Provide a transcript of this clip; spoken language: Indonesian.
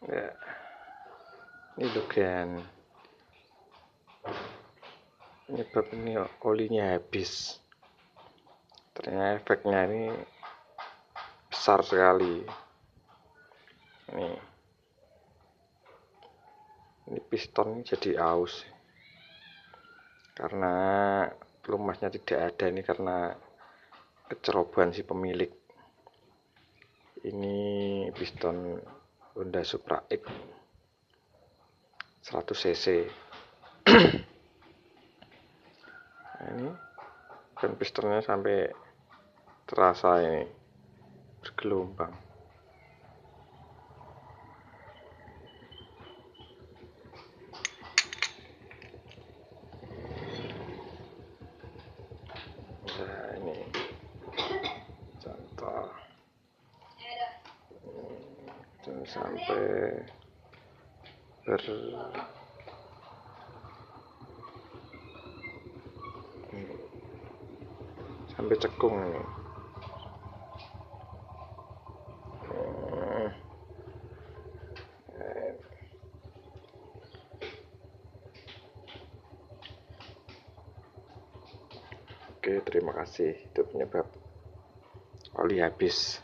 Ya, ini lugan. Penyebab ini olinya habis. Ternyata efeknya ini besar sekali. Ini piston ini jadi aus karena pelumasnya tidak ada. Ini karena kecerobohan si pemilik. Ini piston Honda Supra X 100 cc. Nah, ini kan pistonnya sampai terasa ini bergelombang. Nah, ini contoh sampai sampai cekung ini. Oke, terima kasih. Itu penyebab oli habis.